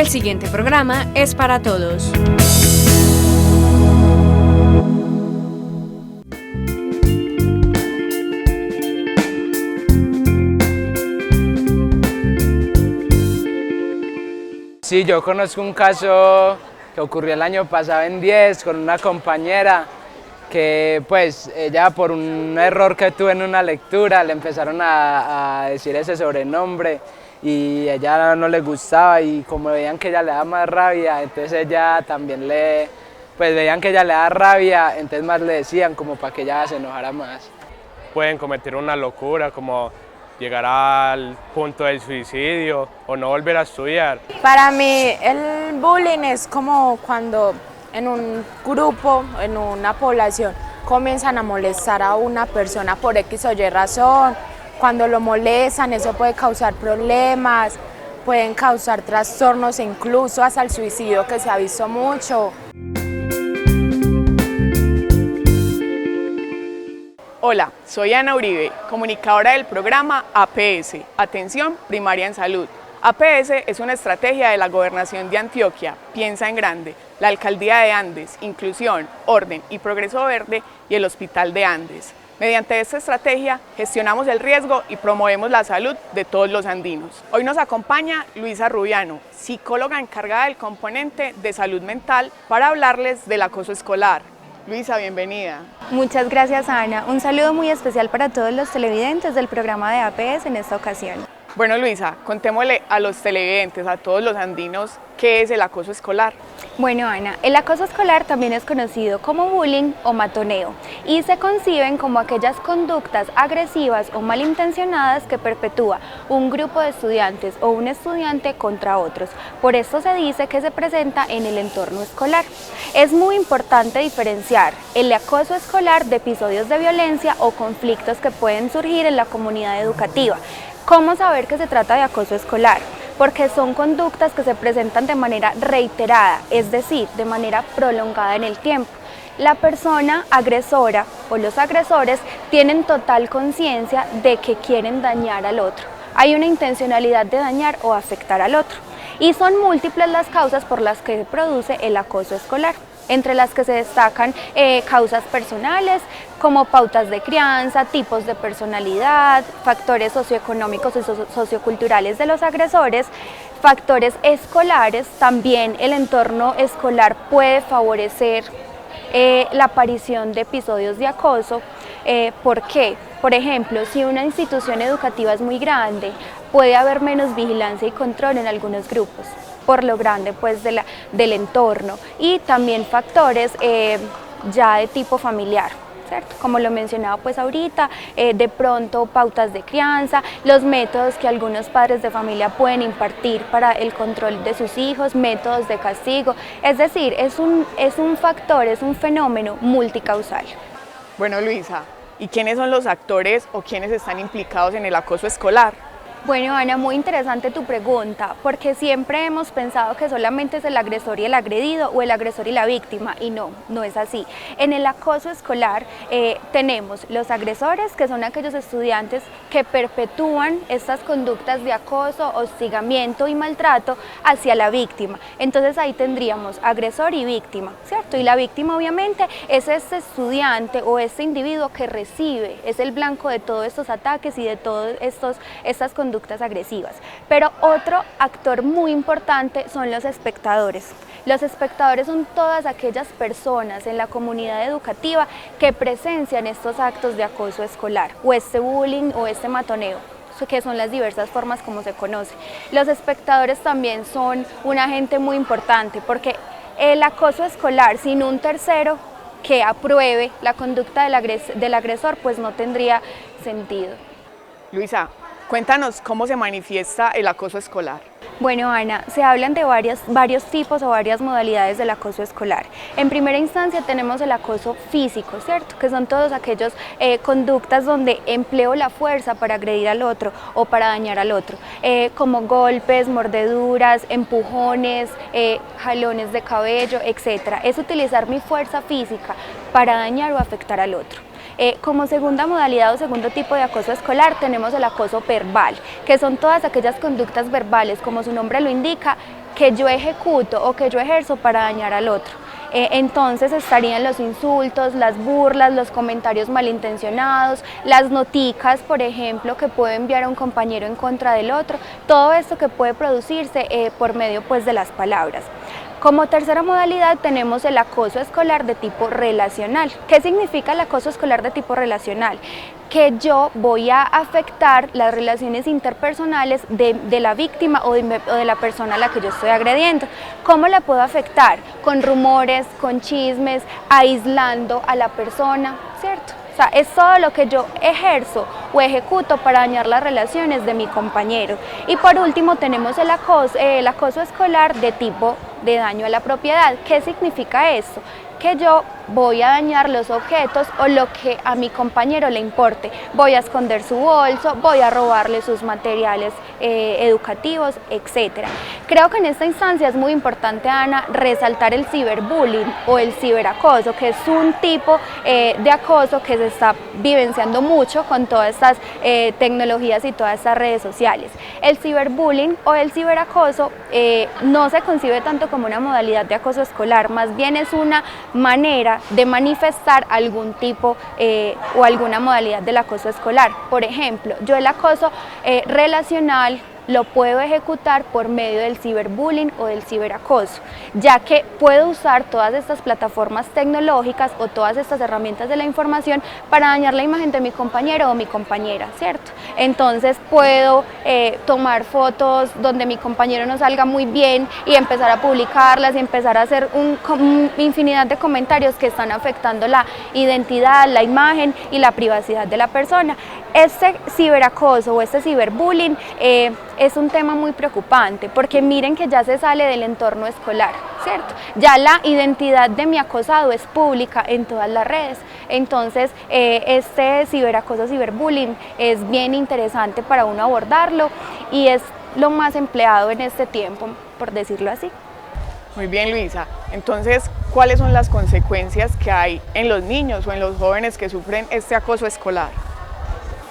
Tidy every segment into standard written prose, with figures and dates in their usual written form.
siguiente programa es para todos. Sí, yo conozco un caso que ocurrió el año pasado en 10 con una compañera que pues ella por un error que tuvo en una lectura le empezaron a decir ese sobrenombre y ella no le gustaba y como veían que ella le da más rabia, entonces ella también pues veían que ella le da rabia, entonces más le decían como para que ella se enojara más. Pueden cometer una locura como llegar al punto del suicidio o no volver a estudiar. Para mí el bullying es como cuando en un grupo, en una población, comienzan a molestar a una persona por X o Y razón. Cuando lo molestan, eso puede causar problemas, pueden causar trastornos e incluso hasta el suicidio, que se ha visto mucho. Hola, soy Ana Uribe, comunicadora del programa APS, Atención Primaria en Salud. APS es una estrategia de la Gobernación de Antioquia, Piensa en Grande, la Alcaldía de Andes, Inclusión, Orden y Progreso Verde y el Hospital de Andes. Mediante esta estrategia gestionamos el riesgo y promovemos la salud de todos los andinos. Hoy nos acompaña Luisa Rubiano, psicóloga encargada del componente de salud mental, para hablarles del acoso escolar. Luisa, bienvenida. Muchas gracias, Ana. Un saludo muy especial para todos los televidentes del programa de APS en esta ocasión. Bueno, Luisa, contémosle a los televidentes, a todos los andinos, ¿qué es el acoso escolar? Bueno, Ana, el acoso escolar también es conocido como bullying o matoneo y se conciben como aquellas conductas agresivas o malintencionadas que perpetúa un grupo de estudiantes o un estudiante contra otros. Por esto se dice que se presenta en el entorno escolar. Es muy importante diferenciar el acoso escolar de episodios de violencia o conflictos que pueden surgir en la comunidad educativa. ¿Cómo saber que se trata de acoso escolar? Porque son conductas que se presentan de manera reiterada, es decir, de manera prolongada en el tiempo. La persona agresora o los agresores tienen total conciencia de que quieren dañar al otro. Hay una intencionalidad de dañar o afectar al otro. Y son múltiples las causas por las que se produce el acoso escolar, entre las que se destacan causas personales, como pautas de crianza, tipos de personalidad, factores socioeconómicos y socioculturales de los agresores, factores escolares. También el entorno escolar puede favorecer la aparición de episodios de acoso. ¿Por qué? Por ejemplo, si una institución educativa es muy grande, puede haber menos vigilancia y control en algunos grupos, por lo grande pues del entorno, y también factores ya de tipo familiar, ¿cierto? Como lo mencionaba pues ahorita, de pronto pautas de crianza, los métodos que algunos padres de familia pueden impartir para el control de sus hijos, métodos de castigo, es decir, es un factor, es un fenómeno multicausal. Bueno, Luisa, ¿y quiénes son los actores o quiénes están implicados en el acoso escolar? Bueno, Ana, muy interesante tu pregunta, porque siempre hemos pensado que solamente es el agresor y el agredido, o el agresor y la víctima, y no es así. En el acoso escolar tenemos los agresores, que son aquellos estudiantes que perpetúan estas conductas de acoso, hostigamiento y maltrato hacia la víctima. Entonces ahí tendríamos agresor y víctima, ¿cierto? Y la víctima obviamente es este estudiante o este individuo que recibe, es el blanco de todos estos ataques y de todas estas conductas agresivas. Pero otro actor muy importante son los espectadores. Los espectadores son todas aquellas personas en la comunidad educativa que presencian estos actos de acoso escolar, o este bullying o este matoneo, que son las diversas formas como se conoce. Los espectadores también son un agente muy importante, porque el acoso escolar sin un tercero que apruebe la conducta del agresor pues no tendría sentido. Luisa, cuéntanos cómo se manifiesta el acoso escolar. Bueno, Ana, se hablan de varios tipos o varias modalidades del acoso escolar. En primera instancia tenemos el acoso físico, ¿cierto? Que son todas aquellas conductas donde empleo la fuerza para agredir al otro o para dañar al otro, como golpes, mordeduras, empujones, jalones de cabello, etc. Es utilizar mi fuerza física para dañar o afectar al otro. Como segunda modalidad o segundo tipo de acoso escolar tenemos el acoso verbal, que son todas aquellas conductas verbales, como su nombre lo indica, que yo ejecuto o que yo ejerzo para dañar al otro. Entonces estarían los insultos, las burlas, los comentarios malintencionados, las noticas, por ejemplo, que puede enviar a un compañero en contra del otro, todo esto que puede producirse por medio pues, de las palabras. Como tercera modalidad tenemos el acoso escolar de tipo relacional. ¿Qué significa el acoso escolar de tipo relacional? Que yo voy a afectar las relaciones interpersonales de la víctima o de la persona a la que yo estoy agrediendo. ¿Cómo la puedo afectar? Con rumores, con chismes, aislando a la persona, ¿cierto? O sea, es todo lo que yo ejerzo o ejecuto para dañar las relaciones de mi compañero. Y por último tenemos el acoso escolar de tipo de daño a la propiedad. ¿Qué significa esto? Que yo voy a dañar los objetos o lo que a mi compañero le importe. Voy a esconder su bolso, voy a robarle sus materiales educativos, etc. Creo que en esta instancia es muy importante, Ana, resaltar el ciberbullying o el ciberacoso, que es un tipo de acoso que se está vivenciando mucho con todas estas tecnologías y todas estas redes sociales. El ciberbullying o el ciberacoso no se concibe tanto como una modalidad de acoso escolar, más bien es una manera de manifestar algún tipo o alguna modalidad del acoso escolar. Por ejemplo, yo el acoso relacional lo puedo ejecutar por medio del ciberbullying o del ciberacoso, ya que puedo usar todas estas plataformas tecnológicas o todas estas herramientas de la información para dañar la imagen de mi compañero o mi compañera, ¿cierto? Entonces puedo tomar fotos donde mi compañero no salga muy bien y empezar a publicarlas y empezar a hacer infinidad de comentarios que están afectando la identidad, la imagen y la privacidad de la persona. Este ciberacoso o este ciberbullying es un tema muy preocupante porque miren que ya se sale del entorno escolar, ¿cierto? Ya la identidad de mi acosado es pública en todas las redes. Entonces este ciberacoso, ciberbullying es bien interesante para uno abordarlo y es lo más empleado en este tiempo, por decirlo así. Muy bien, Luisa. Entonces, ¿cuáles son las consecuencias que hay en los niños o en los jóvenes que sufren este acoso escolar?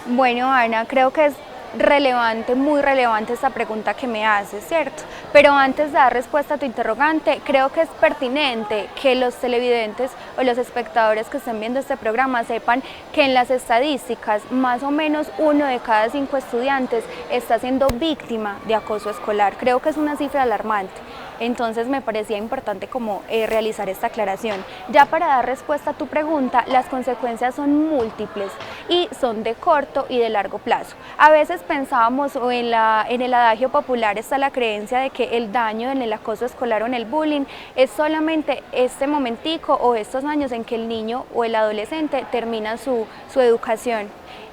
Bueno, Ana, creo que es relevante, muy relevante esta pregunta que me haces, ¿cierto? Pero antes de dar respuesta a tu interrogante, creo que es pertinente que los televidentes o los espectadores que estén viendo este programa sepan que en las estadísticas más o menos 1 de cada 5 estudiantes está siendo víctima de acoso escolar. Creo que es una cifra alarmante. Entonces me parecía importante como realizar esta aclaración. Ya para dar respuesta a tu pregunta, las consecuencias son múltiples y son de corto y de largo plazo. A veces pensábamos o en el adagio popular está la creencia de que el daño en el acoso escolar o en el bullying es solamente este momentico o estos años en que el niño o el adolescente termina su educación.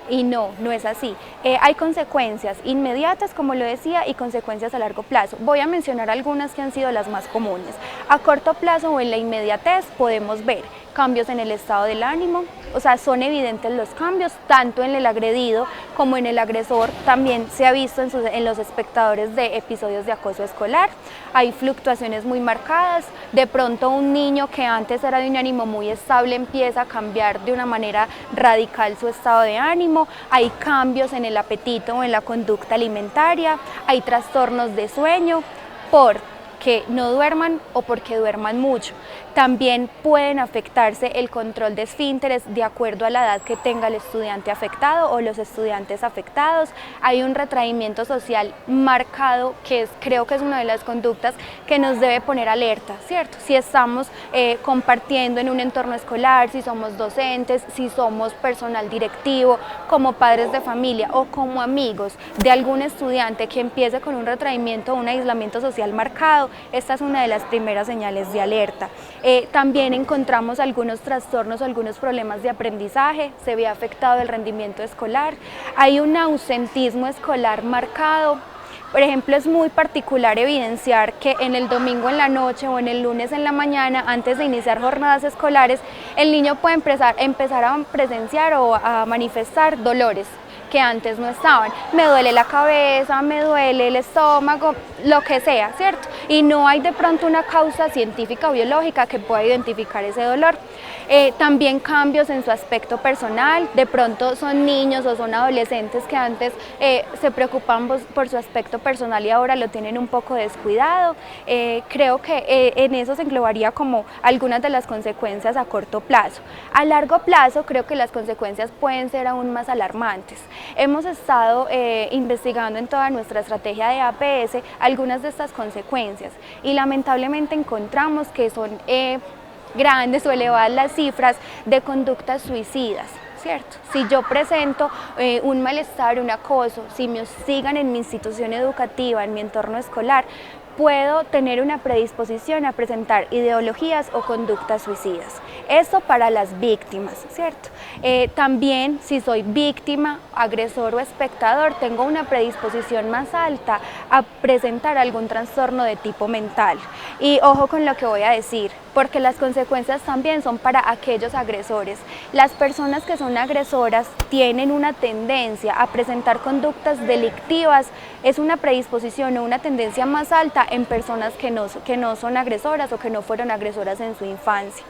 Y no es así. Hay consecuencias inmediatas, como lo decía, y consecuencias a largo plazo. Voy a mencionar algunas que han sido las más comunes. A corto plazo o en la inmediatez podemos ver cambios en el estado del ánimo, o sea, son evidentes los cambios, tanto en el agredido como en el agresor. También se ha visto en los espectadores de episodios de acoso escolar. Hay fluctuaciones muy marcadas, de pronto un niño que antes era de un ánimo muy estable empieza a cambiar de una manera radical su estado de ánimo, hay cambios en el apetito o en la conducta alimentaria, hay trastornos de sueño porque no duerman o porque duerman mucho. También pueden afectarse el control de esfínteres de acuerdo a la edad que tenga el estudiante afectado o los estudiantes afectados. Hay un retraimiento social marcado que creo que es una de las conductas que nos debe poner alerta, ¿cierto? Si estamos compartiendo en un entorno escolar, si somos docentes, si somos personal directivo, como padres de familia o como amigos de algún estudiante que empiece con un retraimiento o un aislamiento social marcado, esta es una de las primeras señales de alerta. También encontramos algunos trastornos, algunos problemas de aprendizaje, se ve afectado el rendimiento escolar, hay un ausentismo escolar marcado. Por ejemplo, es muy particular evidenciar que en el domingo en la noche o en el lunes en la mañana, antes de iniciar jornadas escolares, el niño puede empezar a presenciar o a manifestar dolores que antes no estaban. Me duele la cabeza, me duele el estómago, lo que sea, ¿cierto? Y no hay de pronto una causa científica o biológica que pueda identificar ese dolor. También cambios en su aspecto personal, de pronto son niños o son adolescentes que antes se preocupaban por su aspecto personal y ahora lo tienen un poco descuidado. Creo que en eso se englobaría como algunas de las consecuencias a corto plazo. A largo plazo creo que las consecuencias pueden ser aún más alarmantes. Hemos estado investigando en toda nuestra estrategia de APS algunas de estas consecuencias y lamentablemente encontramos que son grandes o elevadas las cifras de conductas suicidas, ¿cierto? Si yo presento un malestar, un acoso, si me hostigan en mi institución educativa, en mi entorno escolar, puedo tener una predisposición a presentar ideologías o conductas suicidas. Esto para las víctimas, ¿cierto? También si soy víctima, agresor o espectador, tengo una predisposición más alta a presentar algún trastorno de tipo mental. Y ojo con lo que voy a decir, porque las consecuencias también son para aquellos agresores. Las personas que son agresoras tienen una tendencia a presentar conductas delictivas, es una predisposición o una tendencia más alta en personas que no son agresoras o que no fueron agresoras en su infancia.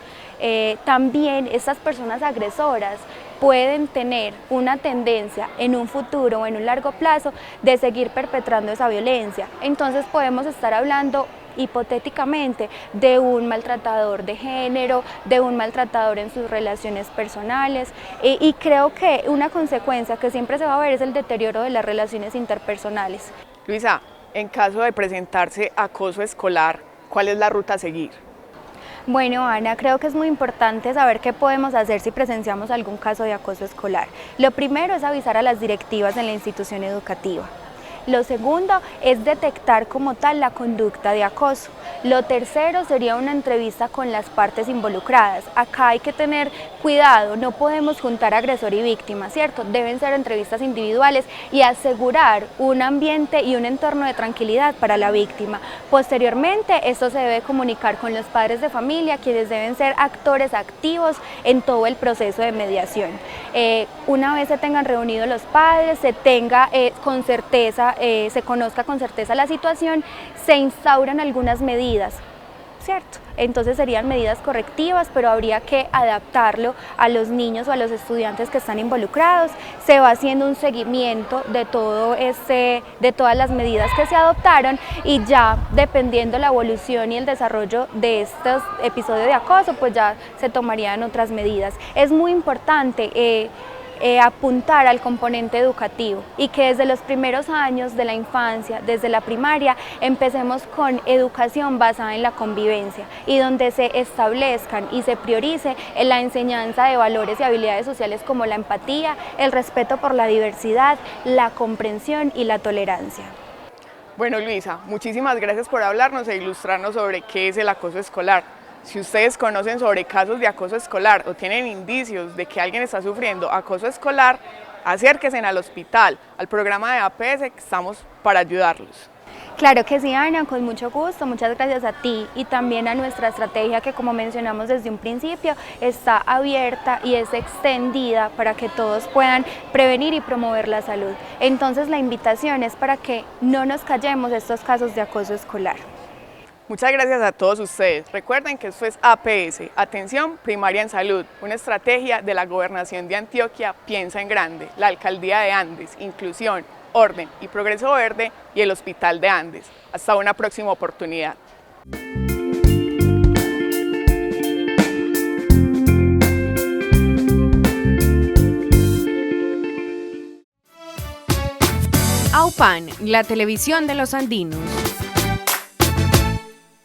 También estas personas agresoras pueden tener una tendencia en un futuro o en un largo plazo de seguir perpetrando esa violencia. Entonces podemos estar hablando hipotéticamente de un maltratador de género, de un maltratador en sus relaciones personales y creo que una consecuencia que siempre se va a ver es el deterioro de las relaciones interpersonales. Luisa, en caso de presentarse acoso escolar, ¿cuál es la ruta a seguir? Bueno, Ana, creo que es muy importante saber qué podemos hacer si presenciamos algún caso de acoso escolar. Lo primero es avisar a las directivas en la institución educativa. Lo segundo es detectar como tal la conducta de acoso. Lo tercero sería una entrevista con las partes involucradas. Acá hay que tener cuidado, no podemos juntar agresor y víctima, ¿cierto? Deben ser entrevistas individuales y asegurar un ambiente y un entorno de tranquilidad para la víctima. Posteriormente, esto se debe comunicar con los padres de familia, quienes deben ser actores activos en todo el proceso de mediación. Una vez se tengan reunidos los padres, se tenga con certeza se conozca con certeza la situación, se instauran algunas medidas, ¿cierto? Entonces serían medidas correctivas, pero habría que adaptarlo a los niños o a los estudiantes que están involucrados. Se va haciendo un seguimiento de todas las medidas que se adoptaron y ya dependiendo la evolución y el desarrollo de estos episodios de acoso, pues ya se tomarían otras medidas. Es muy importante apuntar al componente educativo y que desde los primeros años de la infancia, desde la primaria, empecemos con educación basada en la convivencia y donde se establezcan y se priorice en la enseñanza de valores y habilidades sociales como la empatía, el respeto por la diversidad, la comprensión y la tolerancia. Bueno, Luisa, muchísimas gracias por hablarnos e ilustrarnos sobre qué es el acoso escolar. Si ustedes conocen sobre casos de acoso escolar o tienen indicios de que alguien está sufriendo acoso escolar, acérquense al hospital, al programa de APS, que estamos para ayudarlos. Claro que sí, Ana, con mucho gusto. Muchas gracias a ti y también a nuestra estrategia que, como mencionamos desde un principio, está abierta y es extendida para que todos puedan prevenir y promover la salud. Entonces la invitación es para que no nos callemos estos casos de acoso escolar. Muchas gracias a todos ustedes. Recuerden que esto es APS, Atención Primaria en Salud, una estrategia de la Gobernación de Antioquia, Piensa en Grande, la Alcaldía de Andes, Inclusión, Orden y Progreso Verde y el Hospital de Andes. Hasta una próxima oportunidad. AUPAN, la televisión de los andinos.